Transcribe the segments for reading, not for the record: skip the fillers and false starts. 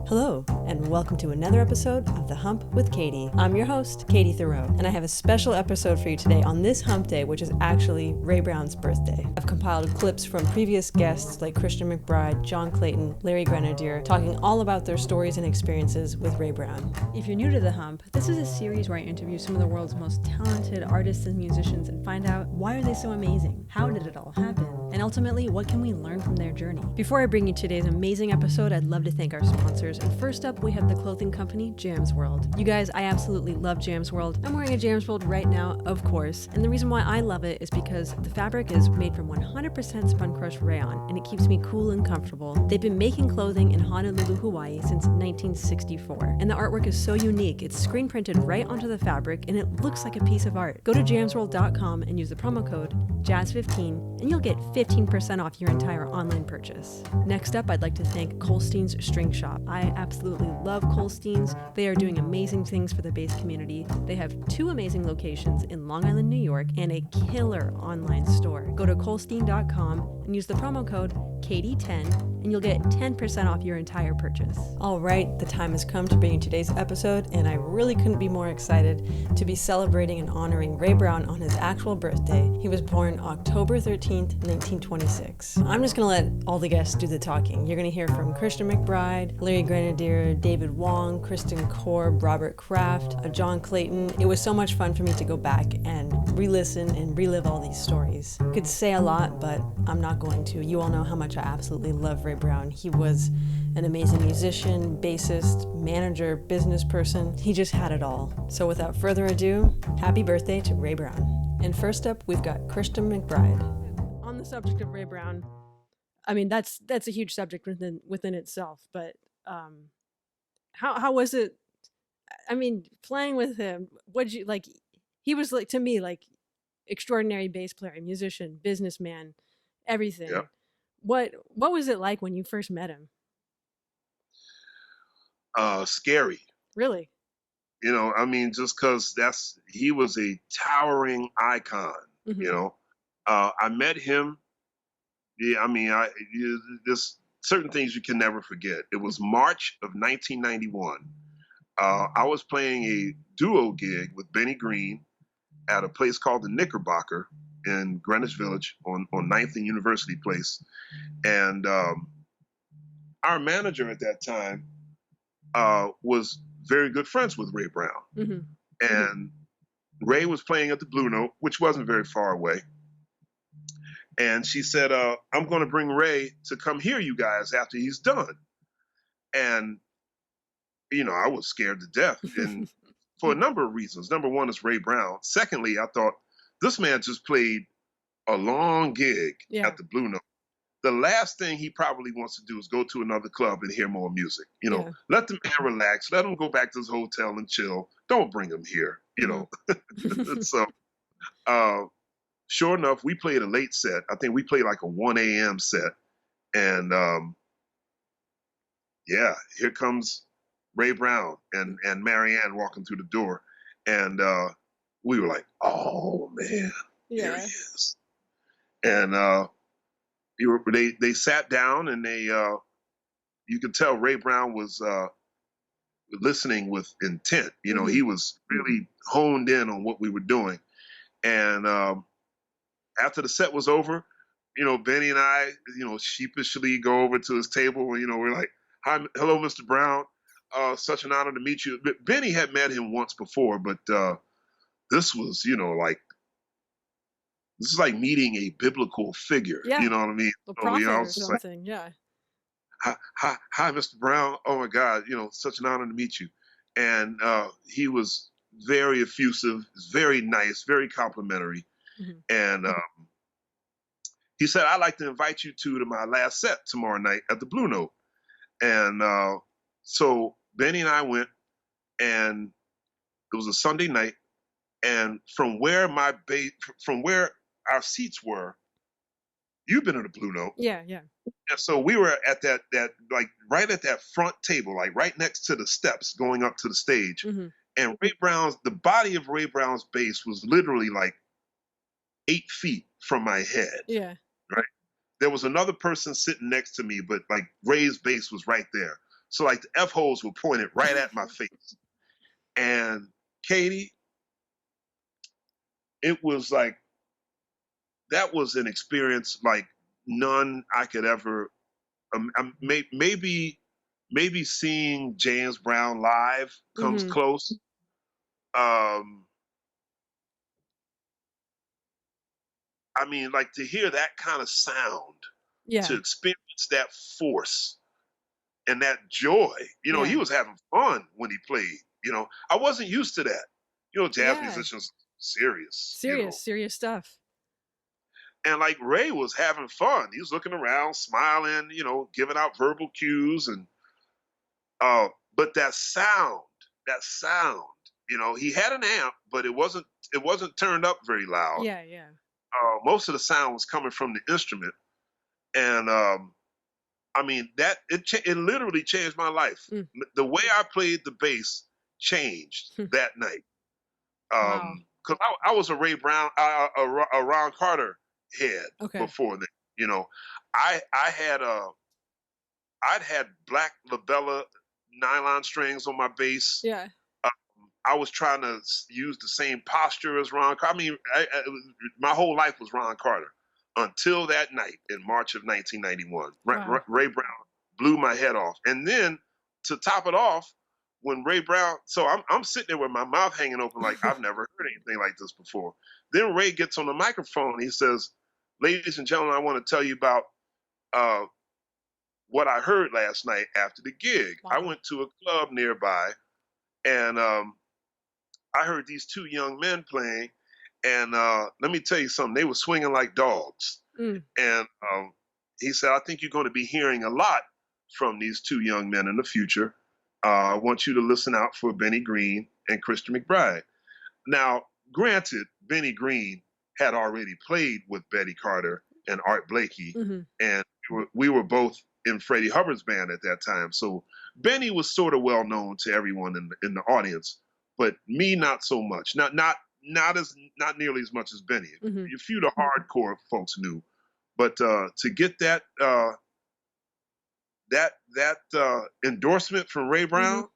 Hello, and welcome to another episode of The Hump with Katie. I'm your host, Katie Thiroux, and I have a special episode for you today on this Hump Day, which is actually Ray Brown's birthday. I've compiled clips from previous guests like Christian McBride, John Clayton, Larry Grenadier, talking all about their stories and experiences with Ray Brown. If you're new to The Hump, this is a series where I interview some of the world's most talented artists and musicians and find out why are they so amazing, how did it all happen, and ultimately what can we learn from their journey. Before I bring you today's amazing episode, I'd love to thank our sponsors. And first up, we have the clothing company Jams World. You guys, I absolutely love Jams World. I'm wearing a Jams World right now, of course. And the reason why I love it is because the fabric is made from 100% spun crushed rayon, and it keeps me cool and comfortable. They've been making clothing in Honolulu, Hawaii since 1964. And the artwork is so unique. It's screen printed right onto the fabric, and it looks like a piece of art. Go to jamsworld.com and use the promo code JAZZ15, and you'll get 15% off your entire online purchase. Next up, I'd like to thank Colstein's String Shop. I absolutely love Colstein's. They are doing amazing things for the bass community. They have 2 amazing locations in Long Island, New York, and a killer online store. Go to colstein.com and use the promo code KD10, and you'll get 10% off your entire purchase. All right, the time has come to bring you today's episode, and I really couldn't be more excited to be celebrating and honoring Ray Brown on his actual birthday. He was born October 13th, 1926. I'm just gonna let all the guests do the talking. You're gonna hear from Christian McBride, Larry Grenadier, David Wong, Kristen Korb, Robert Kraft, John Clayton. It was so much fun for me to go back and re-listen and relive all these stories. Could say a lot, but I'm not going to. You all know how much I absolutely love Ray Brown. He was an amazing musician, bassist, manager, business person. He just had it all. So without further ado, happy birthday to Ray Brown. And first up, we've got Christian McBride. On the subject of Ray Brown, I mean, that's a huge subject within itself, but how was it? I mean, playing with him, what'd you like? He was like, to me, like extraordinary bass player, musician, businessman, everything. Yeah. What was it like when you first met him? Scary. Really? You know, I mean, just because he was a towering icon. Mm-hmm. You know, I met him. Yeah, I mean, there's certain things you can never forget. It was March of 1991. I was playing a duo gig with Benny Green at a place called the Knickerbocker in Greenwich Village on 9th and University Place. And our manager at that time was very good friends with Ray Brown. Mm-hmm. And Ray was playing at the Blue Note, which wasn't very far away. And she said, I'm going to bring Ray to come hear you guys after he's done. And, you know, I was scared to death. And for a number of reasons. Number one is Ray Brown. Secondly, I thought, this man just played a long gig at the Blue Note. The last thing he probably wants to do is go to another club and hear more music. You know, let the man relax. Let him go back to his hotel and chill. Don't bring him here, you know. So, sure enough, we played a late set. I think we played like a 1 a.m. set. And here comes Ray Brown and Marianne walking through the door. And we were like, oh, man, here he is. And they sat down and you could tell Ray Brown was listening with intent. You know, he was really honed in on what we were doing. And after the set was over, you know, Benny and I, you know, sheepishly go over to his table and, you know, we're like, hi, hello, Mr. Brown. Such an honor to meet you. Benny had met him once before, but this was, you know, like, this is like meeting a biblical figure. Yeah. You know what I mean? The prophet or something, like, Hi, Mr. Brown. Oh my God, you know, such an honor to meet you. And he was very effusive, very nice, very complimentary. Mm-hmm. And he said, I'd like to invite you to my last set tomorrow night at the Blue Note. And so Benny and I went, and it was a Sunday night. And from where our seats were, you've been at the Blue Note. Yeah. And so we were at that like right at that front table, like right next to the steps going up to the stage. Mm-hmm. And the body of Ray Brown's bass was literally like 8 feet from my head. Yeah. Right. There was another person sitting next to me, but like Ray's bass was right there. So like the F holes were pointed right at my face. And Katie, it was like, that was an experience like none I could ever, maybe seeing James Brown live comes close. I mean, like to hear that kind of sound, to experience that force and that joy. You know, he was having fun when he played. You know, I wasn't used to that. You know, jazz musicians, serious stuff. And like Ray was having fun. He was looking around, smiling, you know, giving out verbal cues. And but that sound, you know, he had an amp, but it wasn't turned up very loud. Yeah. Most of the sound was coming from the instrument. And I mean, that it literally changed my life. The way I played the bass changed that night. Because I was a Ray Brown, a Ron Carter head before that. You know, I'd had black labella nylon strings on my bass. Yeah. I was trying to use the same posture as Ron Carter. I mean, my whole life was Ron Carter until that night in March of 1991. Wow. Ray Brown blew my head off. And then to top it off, when Ray Brown, so I'm sitting there with my mouth hanging open like I've never heard anything like this before. Then Ray gets on the microphone and he says, "Ladies and gentlemen, I want to tell you about what I heard last night after the gig." Wow. I went to a club nearby and I heard these two young men playing, and let me tell you something, they were swinging like dogs. And he said, "I think you're going to be hearing a lot from these two young men in the future. I want you to listen out for Benny Green and Christian McBride." Now, granted, Benny Green had already played with Betty Carter and Art Blakey, and we were both in Freddie Hubbard's band at that time. So Benny was sort of well known to everyone in the audience, but me not so much. Not nearly as much as Benny. A few of the hardcore folks knew, but to get that endorsement from Ray Brown,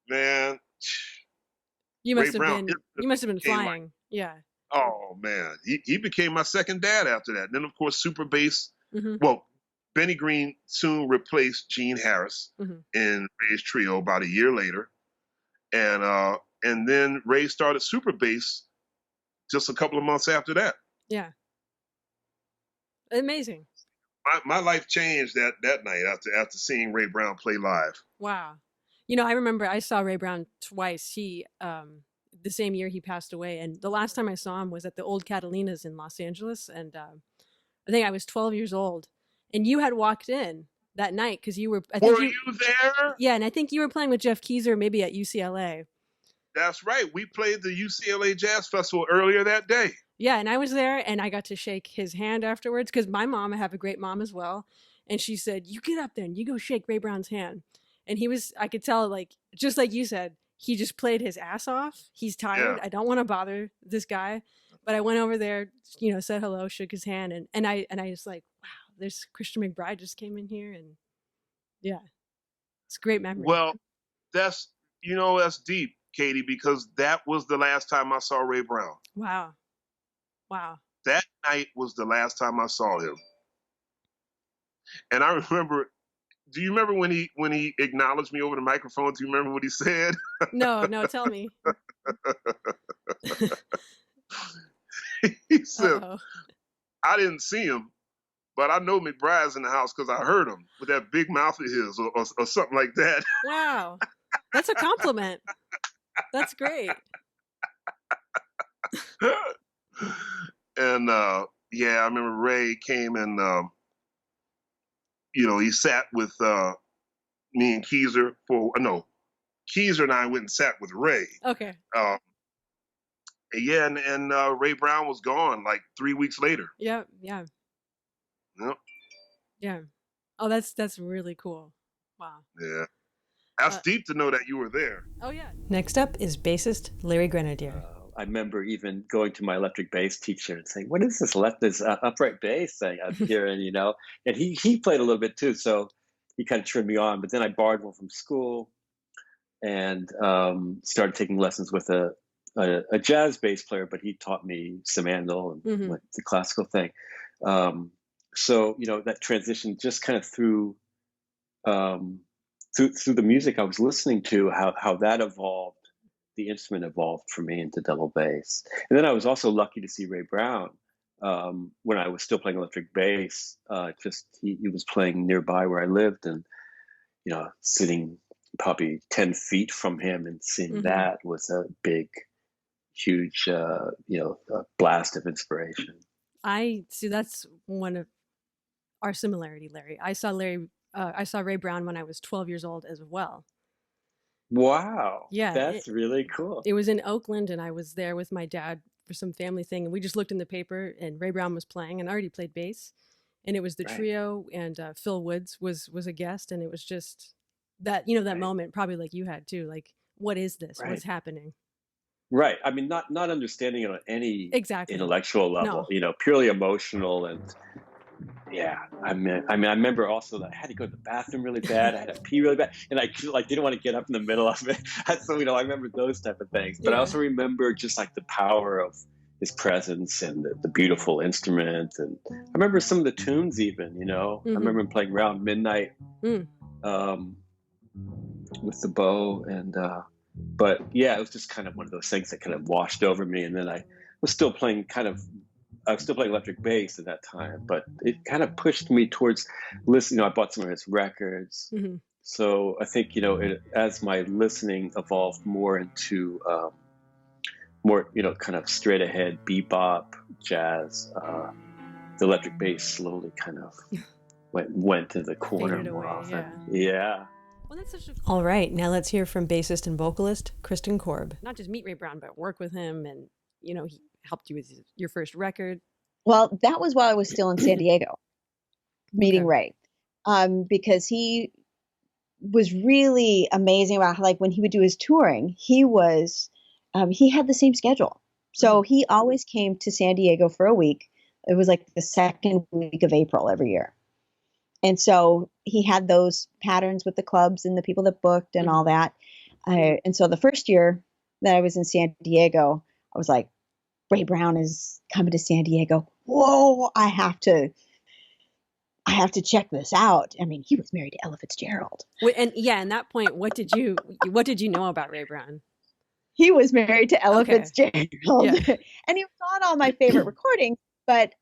man. You must have been flying. Yeah. Oh man, he became my second dad after that. And then of course super bass. Well, Benny Green soon replaced Gene Harris in Ray's trio about a year later, and then Ray started super bass just a couple of months after that. Yeah. Amazing. My life changed that night after seeing Ray Brown play live. Wow. You know, I remember I saw Ray Brown twice. He the same year he passed away, and the last time I saw him was at the old Catalinas in Los Angeles, and I think I was 12 years old, and you had walked in that night because you were. Were you there? Yeah, and I think you were playing with Jeff Keezer maybe at UCLA. That's right. We played the UCLA Jazz Festival earlier that day. Yeah, and I was there, and I got to shake his hand afterwards because my mom, I have a great mom as well, and she said, "You get up there and you go shake Ray Brown's hand." And I could tell, like, just like you said, he just played his ass off. He's tired. Yeah. I don't want to bother this guy. But I went over there, you know, said hello, shook his hand. And I was like, wow, there's Christian McBride just came in here. And yeah, it's a great memory. Well, that's deep, Katie, because that was the last time I saw Ray Brown. Wow. That night was the last time I saw him. And I remember, do you remember when he acknowledged me over the microphone? Do you remember what he said? No, tell me. He said, "I didn't see him, but I know McBride's in the house because I heard him with that big mouth of his or something like that." Wow. That's a compliment. That's great. And yeah, I remember Ray came and he sat with me and Keezer Keezer and I went and sat with Ray. Okay. Yeah, and Ray Brown was gone like 3 weeks later. Yeah. Yep. Yeah. Oh, that's really cool. Wow. Yeah. That's deep to know that you were there. Oh, yeah. Next up is bassist Larry Grenadier. I remember even going to my electric bass teacher and saying, "What is this upright bass thing up here?" And and he played a little bit too. So he kind of turned me on. But then I borrowed one from school and started taking lessons with a jazz bass player, but he taught me samandal and like the classical thing. So, you know, that transition just kind of through the music I was listening to, how that evolved, the instrument evolved for me into double bass. And then I was also lucky to see Ray Brown when I was still playing electric bass. He was playing nearby where I lived, and, you know, sitting probably 10 feet from him and seeing that was a big, huge, you know, blast of inspiration. I see. That's one of our similarity, Larry. I saw Ray Brown when I was 12 years old as well. Wow. Yeah. That's really cool. It was in Oakland, and I was there with my dad for some family thing, and we just looked in the paper, and Ray Brown was playing, and I already played bass, and it was the trio, and Phil Woods was a guest, and it was just that, you know, that moment, probably like you had too, like, what is this? What's happening? Right. I mean, not understanding it on any exactly intellectual level, you know, purely emotional. And yeah, I mean, I remember also that I had to go to the bathroom really bad. I had to pee really bad, and I like didn't want to get up in the middle of it. So, you know, I remember those type of things. But I also remember just like the power of his presence and the beautiful instrument. And I remember some of the tunes even, you know. I remember him playing Round Midnight with the bow. And but yeah, it was just kind of one of those things that kind of washed over me. And then I was still playing electric bass at that time, but it kind of pushed me towards listening. You know, I bought some of his records. So I think, you know, as my listening evolved more into more, you know, kind of straight ahead bebop, jazz, the electric bass slowly kind of went to the corner more often. Yeah. Well, that's all right. Now let's hear from bassist and vocalist Kristen Korb. Not just meet Ray Brown, but work with him, and, you know, he helped you with your first record. Well, that was while I was still in San Diego meeting Ray, because he was really amazing about how, like, when he would do his touring, he had the same schedule. So he always came to San Diego for a week. It was like the second week of April every year. And so he had those patterns with the clubs and the people that booked and all that. And so the first year that I was in San Diego, I was like, Ray Brown is coming to San Diego. Whoa, I have to check this out. I mean, he was married to Ella Fitzgerald. And at that point, what did you know about Ray Brown? He was married to Ella Fitzgerald. Yeah. And he was on all my favorite recordings, but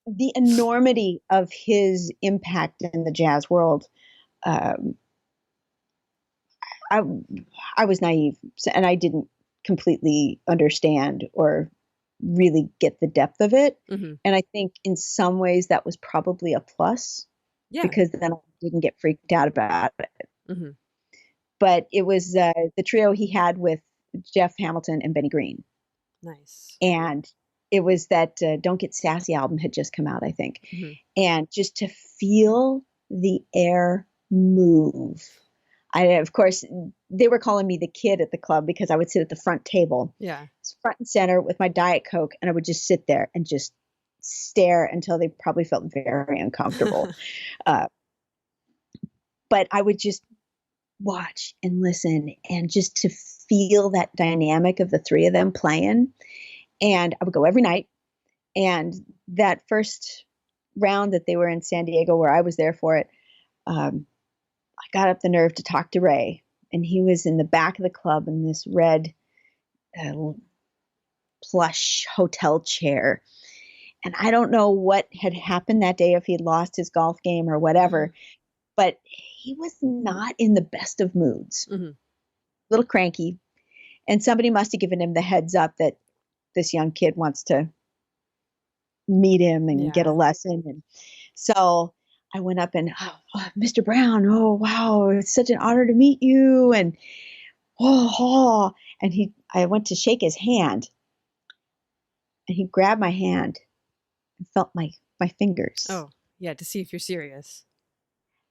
the enormity of his impact in the jazz world, I was naive, and I didn't completely understand or really get the depth of it. And I think in some ways that was probably a plus, because then I didn't get freaked out about it. But it was the trio he had with Jeff Hamilton and Benny Green. Nice. And it was that Don't Get Sassy album had just come out, I think. And just to feel the air move. Of course, they were calling me the kid at the club because I would sit at the front table. Yeah. Front and center with my Diet Coke, and I would just sit there and just stare until they probably felt very uncomfortable. But I would just watch and listen, and just to feel that dynamic of the three of them playing. And I would go every night. And that first round that they were in San Diego, where I was there for it, I got up the nerve to talk to Ray. And he was in the back of the club in this red plush hotel chair. And I don't know what had happened that day, if he'd lost his golf game or whatever, but he was not in the best of moods. A little cranky. And somebody must have given him the heads up that this young kid wants to meet him and get a lesson. And so I went up and, Mr. Brown, oh, wow, it's such an honor to meet you. And, and I went to shake his hand, and he grabbed my hand and felt my fingers. Oh, yeah, to see if you're serious.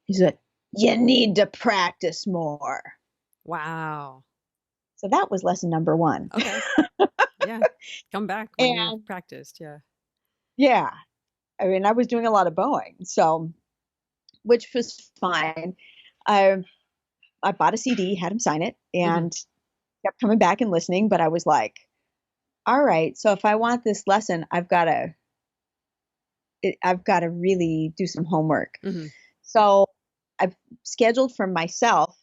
He said, you need to practice more. Wow. So that was lesson number 1. Okay. Yeah. Come back when you've practiced. Yeah. Yeah. I mean, I was doing a lot of bowing. So which was fine. I bought a CD, had him sign it, and kept coming back and listening. But I was like, all right, so if I want this lesson, I've got to really do some homework. So I've scheduled for myself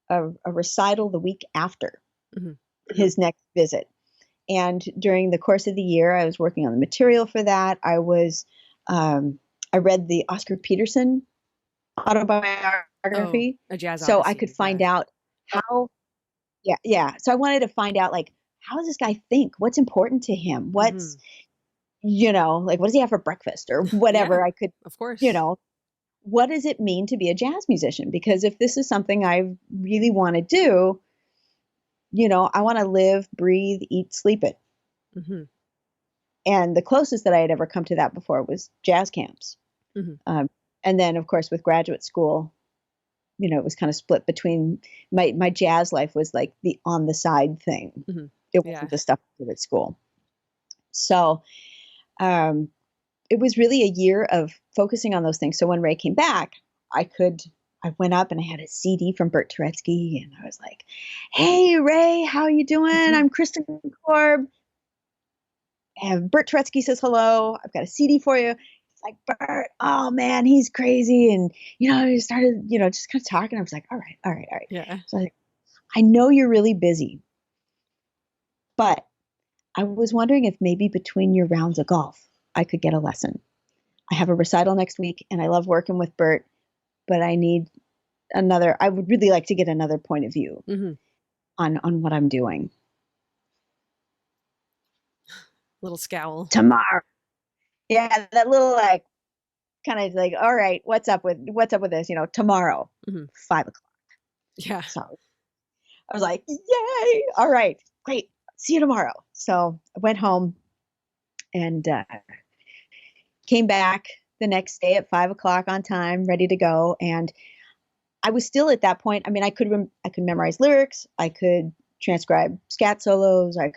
a recital the week after his next visit. And during the course of the year, I was working on the material for that. I read the Oscar Peterson autobiography, a jazz so odyssey, I could find out how. Yeah. So I wanted to find out, like, how does this guy think? What's important to him? What's like, what does he have for breakfast or whatever? I could, of course, what does it mean to be a jazz musician? Because if this is something I really want to do, I want to live, breathe, eat, sleep it. And the closest that I had ever come to that before was jazz camps. And then, of course, with graduate school, it was kind of split between my jazz life was like the on the side thing. It wasn't the stuff I did at school. So it was really a year of focusing on those things. So when Ray came back, I went up and I had a CD from Bert Turetsky, and I was like, "Hey, Ray, how you doing? I'm Kristen Korb. And Bert Turetsky says hello. I've got a CD for you." It's like, "Bert, oh man, he's crazy." And, he started, just kind of talking. I was like, all right. Yeah. So I know you're really busy, but I was wondering if maybe between your rounds of golf, I could get a lesson. I have a recital next week and I love working with Bert, but I would really like to get another point of view on what I'm doing. Little scowl. Tomorrow. Yeah, that little kind of like, all right, what's up with this? Tomorrow, 5:00. Yeah. So I was like, yay! All right, great. See you tomorrow. So I went home and came back the next day at 5:00 on time, ready to go. And I was still at that point. I mean, I could memorize lyrics. I could transcribe scat solos. I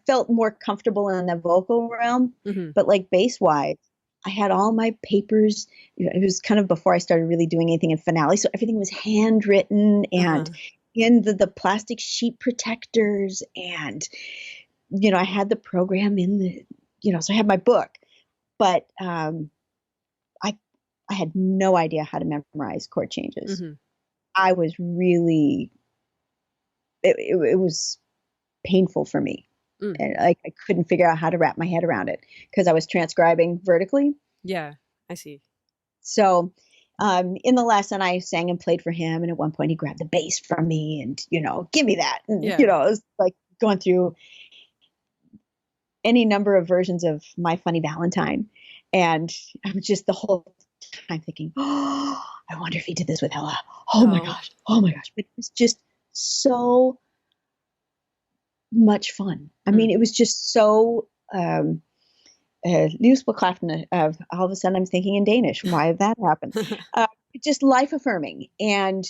felt more comfortable in the vocal realm, but like bass wise, I had all my papers. It was kind of before I started really doing anything in finale. So everything was handwritten and in the plastic sheet protectors. And, I had the program in the, so I had my book, but I had no idea how to memorize chord changes. I was really, it was painful for me. And I couldn't figure out how to wrap my head around it because I was transcribing vertically. Yeah, I see. So in the lesson, I sang and played for him. And at one point he grabbed the bass from me and, give me that. And, it was like going through any number of versions of My Funny Valentine. And I was just the whole time thinking, oh, I wonder if he did this with Ella. Oh my gosh. But it was just so much fun. I mean, it was just so of all of a sudden I'm thinking in Danish. Why did that happen? Just life affirming and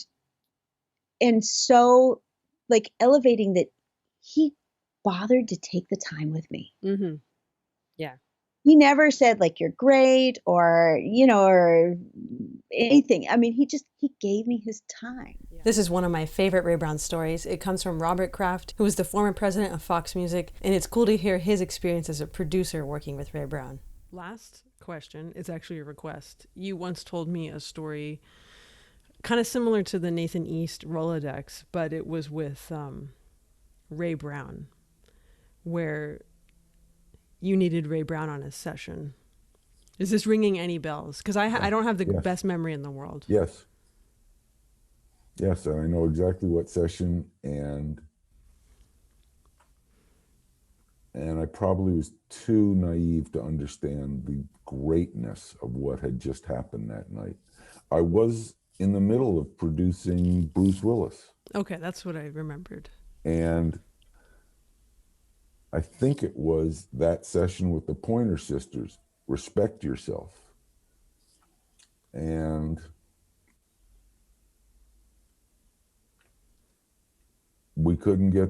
so like elevating that he bothered to take the time with me. Yeah. He never said like, you're great or, or anything. I mean, he gave me his time. This is one of my favorite Ray Brown stories. It comes from Robert Kraft, who was the former president of Fox Music, and it's cool to hear his experience as a producer working with Ray Brown. Last question is actually a request. You once told me a story kind of similar to the Nathan East Rolodex, but it was with Ray Brown, where you needed Ray Brown on a session. Is this ringing any bells? Because I don't have the best memory in the world. Yes, and I know exactly what session, and I probably was too naive to understand the greatness of what had just happened that night. I was in the middle of producing Bruce Willis. Okay, that's what I remembered. And I think it was that session with the Pointer Sisters, Respect Yourself. And we couldn't get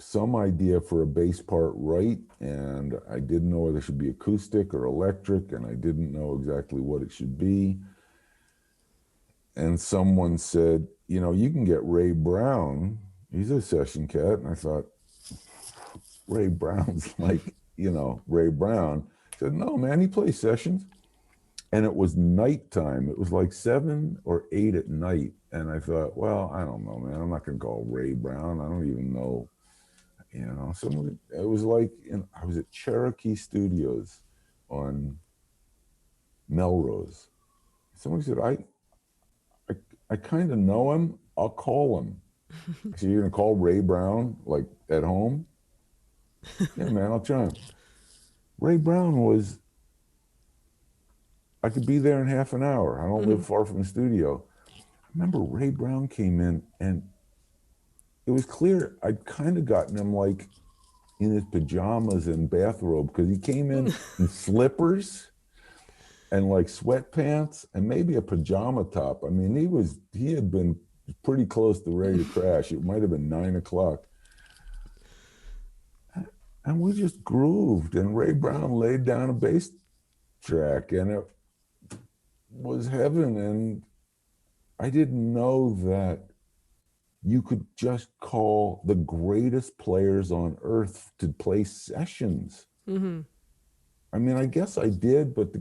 some idea for a bass part right, and I didn't know whether it should be acoustic or electric, and I didn't know exactly what it should be. And someone said, you know, you can get Ray Brown. He's a session cat. And I thought, Ray Brown's like, you know, Ray Brown. I said, no, man, he plays sessions. And it was nighttime. It was like 7 or 8 at night. And I thought, well, I don't know, man. I'm not going to call Ray Brown. I don't even know. You know, someone, it was like, I was at Cherokee Studios on Melrose. Someone said, I kind of know him. I'll call him. I said, you're going to call Ray Brown, like, at home? Yeah, man, I'll try him. Ray Brown was, I could be there in half an hour. I don't live far from the studio. I remember Ray Brown came in, and it was clear I'd kind of gotten him, like, in his pajamas and bathrobe, because he came in slippers and like sweatpants and maybe a pajama top. I mean, he had been pretty close to ready to crash. It might have been 9 o'clock. And we just grooved, and Ray Brown laid down a bass track, and it was heaven. And I didn't know that you could just call the greatest players on earth to play sessions. Mm-hmm. I mean, I guess I did, but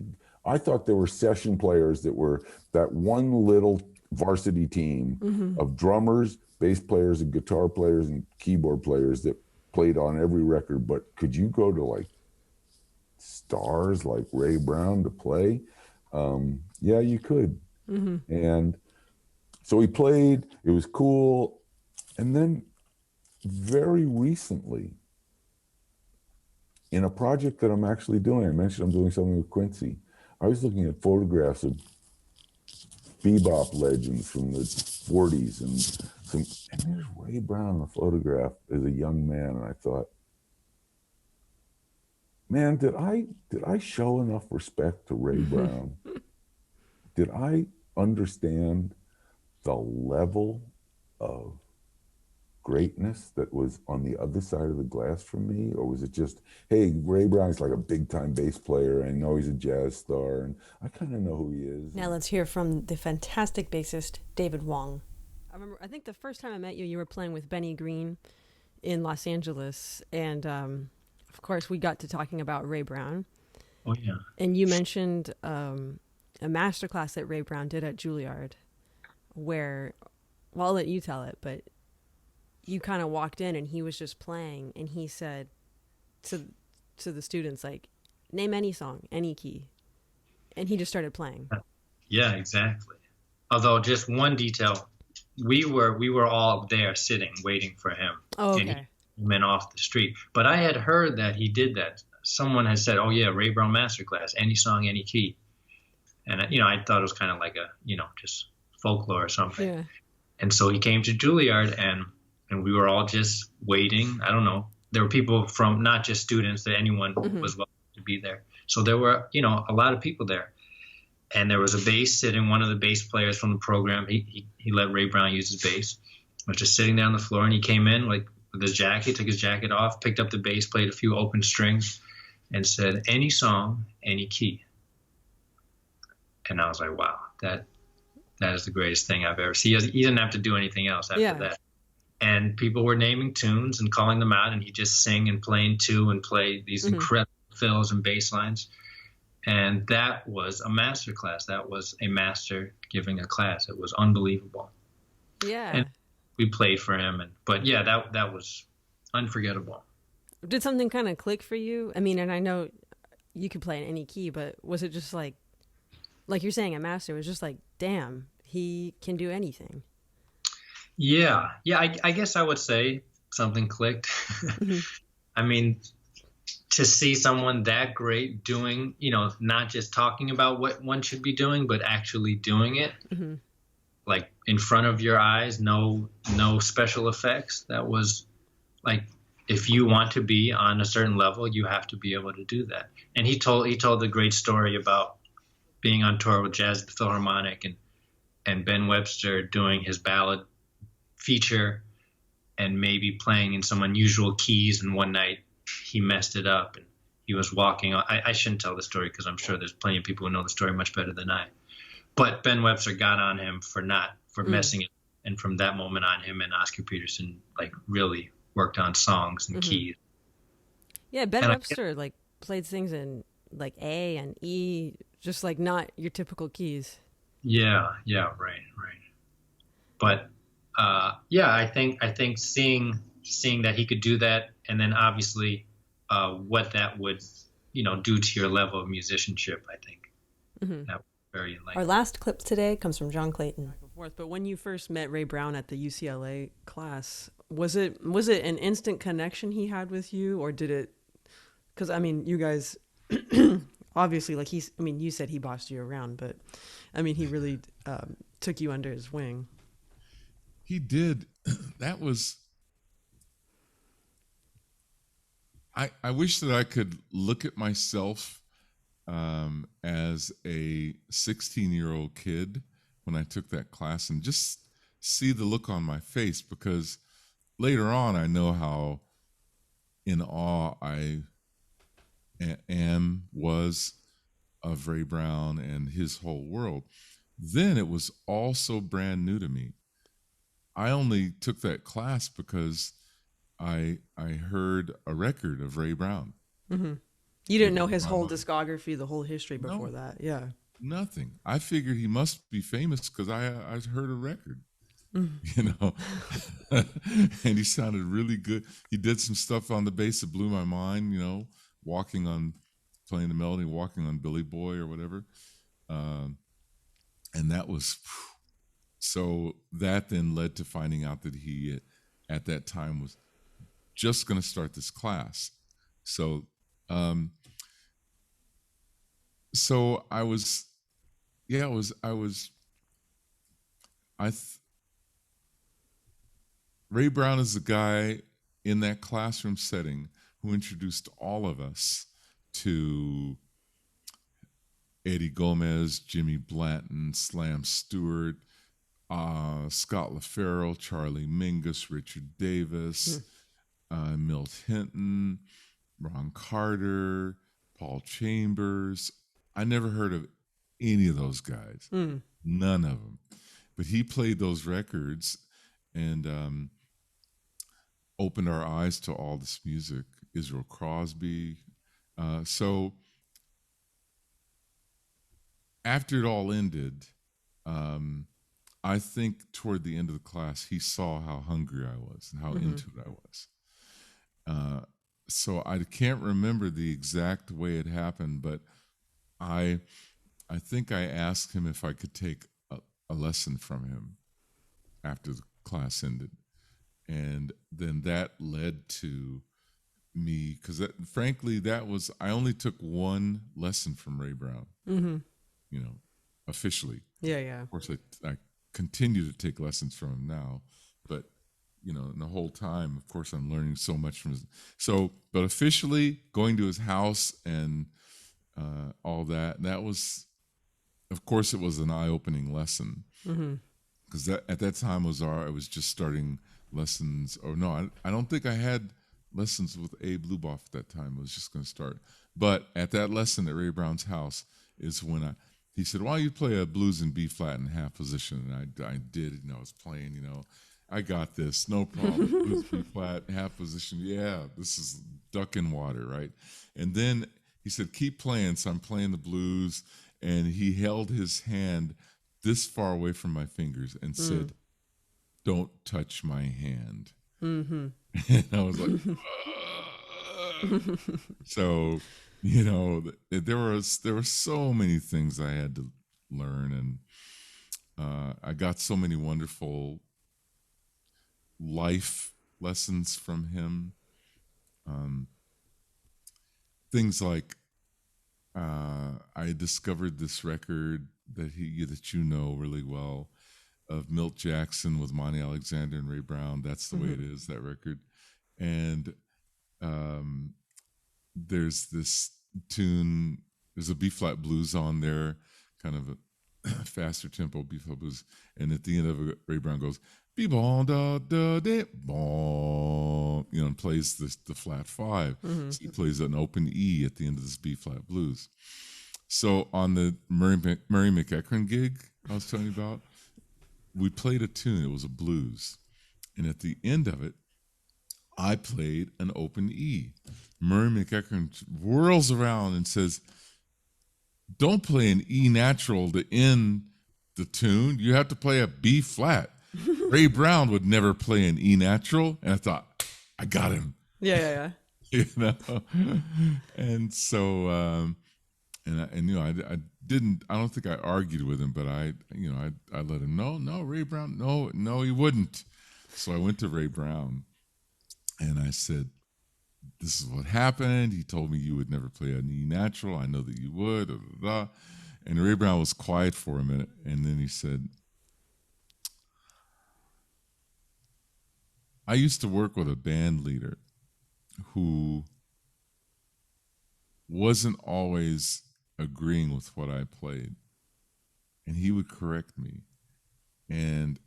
I thought there were session players that were that one little varsity team of drummers, bass players, and guitar players and keyboard players that played on every record. But could you go to like stars like Ray Brown to play? Yeah, you could. Mm-hmm. And so we played, it was cool. And then very recently, in a project that I'm actually doing, I mentioned I'm doing something with Quincy. I was looking at photographs of bebop legends from the 40s, and there's Ray Brown in a photograph as a young man, and I thought, man, did I show enough respect to Ray Brown? Did I understand the level of greatness that was on the other side of the glass from me? Or was it just, hey, Ray Brown's like a big time bass player, I know he's a jazz star, and I kind of know who he is. Now let's hear from the fantastic bassist David Wong. I think the first time I met you, you were playing with Benny Green in Los Angeles, and of course we got to talking about Ray Brown. Oh yeah. And you mentioned a masterclass that Ray Brown did at Juilliard, where, well, I'll let you tell it, but you kind of walked in and he was just playing, and he said to the students, like, name any song, any key, and he just started playing. Yeah, exactly. Although just one detail, we were all there sitting waiting for him. Oh, okay. And he came in off the street, but I had heard that he did that. Someone had said, oh yeah, Ray Brown masterclass, any song, any key. And I thought it was kind of like a, just folklore or something. Yeah. And so he came to Juilliard, and we were all just waiting. I don't know. There were people from, not just students, that anyone was welcome to be there. So there were, a lot of people there. And there was a bass sitting, one of the bass players from the program. He let Ray Brown use his bass. I was just sitting there on the floor, and he came in like with his jacket, took his jacket off, picked up the bass, played a few open strings, and said, any song, any key. And I was like, wow, that is the greatest thing I've ever seen. He didn't have to do anything else after that. And people were naming tunes and calling them out, and he'd just sing and play and play these incredible fills and bass lines. And that was a master class. That was a master giving a class. It was unbelievable. Yeah. And we played for him. But yeah, that was unforgettable. Did something kind of click for you? I mean, and I know you could play in any key, but was it just like you're saying, a master, it was just like, damn, he can do anything. Yeah. I guess I would say something clicked. I mean, to see someone that great doing, not just talking about what one should be doing, but actually doing it, like in front of your eyes, no special effects. That was like, if you want to be on a certain level, you have to be able to do that. And he told the great story about being on tour with Jazz at the Philharmonic and Ben Webster doing his ballad feature, and maybe playing in some unusual keys. And one night he messed it up, and he was walking. I shouldn't tell the story because I'm sure there's plenty of people who know the story much better than I. But Ben Webster got on him for messing it. And from that moment on, him and Oscar Peterson like really worked on songs and keys. Yeah, Ben Webster like played things in like A and E, just like not your typical keys. Yeah, right. But I think seeing that he could do that, and then obviously what that would do to your level of musicianship, I think that was very enlightening. Our last clip today comes from John Clayton. But when you first met Ray Brown at the UCLA class, was it an instant connection he had with you, or did it? Because I mean, you guys obviously like you said he bossed you around, but I mean he really took you under his wing. He did. That was. I wish that I could look at myself as a 16-year-old kid when I took that class and just see the look on my face, because later on I know how in awe I was of Ray Brown and his whole world. Then it was all so brand new to me. I only took that class because I heard a record of Ray Brown. Mm-hmm. You didn't know his whole discography, the whole history before that. Yeah. Nothing. I figured he must be famous because I heard a record, and he sounded really good. He did some stuff on the bass that blew my mind, playing the melody, walking on Billy Boy or whatever. And that was, so that then led to finding out that he at that time was just going to start this class. So, Ray Brown is the guy in that classroom setting who introduced all of us to Eddie Gomez, Jimmy Blanton, Slam Stewart, Scott LaFaro, Charlie Mingus, Richard Davis, Milt Hinton, Ron Carter, Paul Chambers. I never heard of any of those guys, none of them. But he played those records and opened our eyes to all this music, Israel Crosby. So after it all ended, I think toward the end of the class, he saw how hungry I was and how into it I was. So I can't remember the exact way it happened, but I think I asked him if I could take a lesson from him after the class ended. And then that led to me, because frankly, I only took one lesson from Ray Brown, officially. Yeah. Of course, I continue to take lessons from him now, but in the whole time, of course, I'm learning so much from his. But officially going to his house and all that was, of course, it was an eye-opening lesson, because at that time I was just starting lessons. Or no, I don't think I had lessons with Abe Luboff at that time. I was just going to start. But at that lesson at Ray Brown's house is when he said, "Why don't you play a blues in B flat in half position?" And I did. I was playing. I got this, no problem. Blues B flat, half position. Yeah, this is duck in water, right? And then he said, "Keep playing." So I'm playing the blues, and he held his hand this far away from my fingers and said, "Don't touch my hand." And I was like, so, there were so many things I had to learn, and I got so many wonderful life lessons from him. Things like I discovered this record that you know really well, of Milt Jackson with Monty Alexander and Ray Brown. That's the way it is, that record. And there's this tune, there's a B-flat blues on there, kind of a faster tempo B-flat blues. And at the end of it, Ray Brown goes, Be-bon, da, da, de, bon, and plays the flat 5. So he plays an open E at the end of this B-flat blues. So on the Murray McEachern gig I was telling you about, we played a tune. It was a blues. And at the end of it, I played an open E. Murray McEachern whirls around and says, don't play an E natural to end the tune. You have to play a B flat. Ray Brown would never play an E natural. And I thought, I got him. Yeah. And so, I don't think I argued with him, but I let him know, no, Ray Brown, no, he wouldn't. So I went to Ray Brown and I said, this is what happened. He told me you would never play an E natural. I know that you would. Blah, blah, blah. And Ray Brown was quiet for a minute. And then he said, I used to work with a band leader who wasn't always agreeing with what I played. And he would correct me. And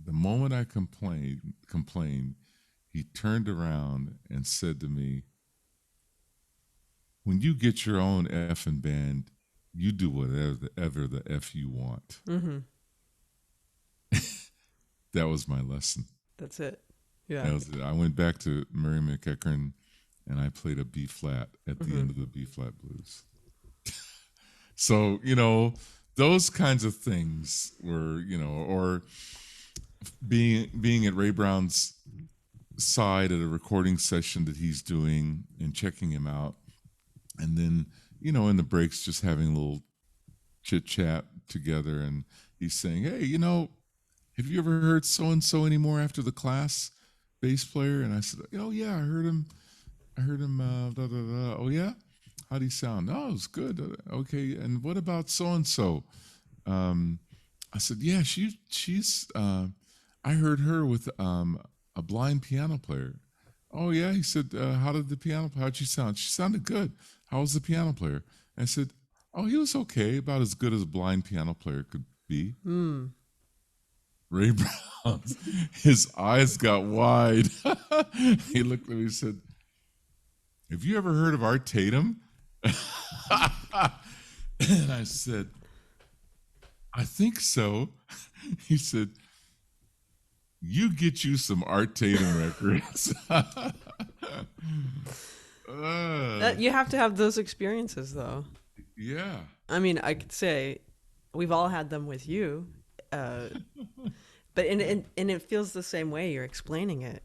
the moment I complained, he turned around and said to me, when you get your own effing band, you do whatever the F you want. That was my lesson. That's it. Yeah. That was it. I went back to Murray McEachern and I played a B flat at the end of the B flat blues. So, those kinds of things were, or being at Ray Brown's side at a recording session that he's doing and checking him out. And then, in the breaks, just having a little chit chat together. And he's saying, hey, have you ever heard so-and-so anymore after the class, bass player? And I said, oh yeah, I heard him, da, da, da. Oh yeah? How'd he sound? Oh, it was good. Okay. And what about so-and-so? I said, yeah, she's, I heard her with a blind piano player. Oh yeah, he said, how'd she sound? She sounded good. How was the piano player? And I said, oh, he was okay, about as good as a blind piano player could be. Ray Brown, his eyes got wide. He looked at me and said, have you ever heard of Art Tatum? And I said, I think so. He said, you get you some Art Tatum records. You have to have those experiences, though. Yeah. I mean, I could say we've all had them with you, but and it feels the same way you're explaining it.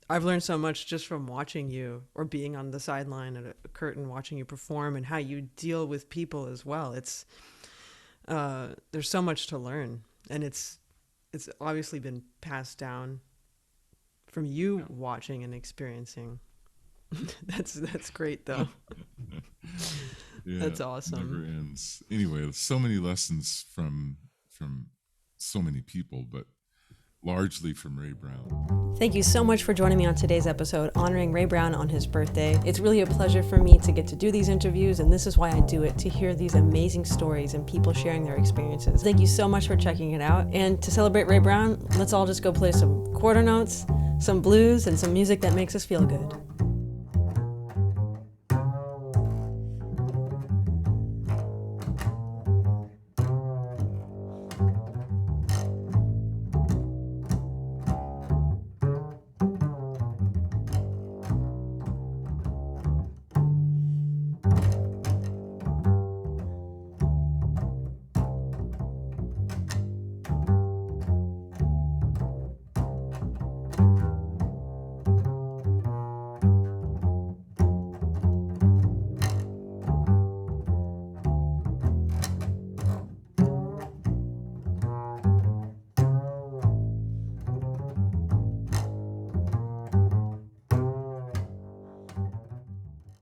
I've learned so much just from watching you or being on the sideline at a curtain watching you perform and how you deal with people as well. There's so much to learn, and it's obviously been passed down from you watching and experiencing. That's great though. Yeah, that's awesome. Never ends. Anyway, so many lessons from so many people, but largely from Ray Brown. Thank you so much for joining me on today's episode honoring Ray Brown on his birthday. It's really a pleasure for me to get to do these interviews, and this is why I do it, to hear these amazing stories and people sharing their experiences. Thank you so much for checking it out. And to celebrate Ray Brown, let's all just go play some quarter notes, some blues, and some music that makes us feel good.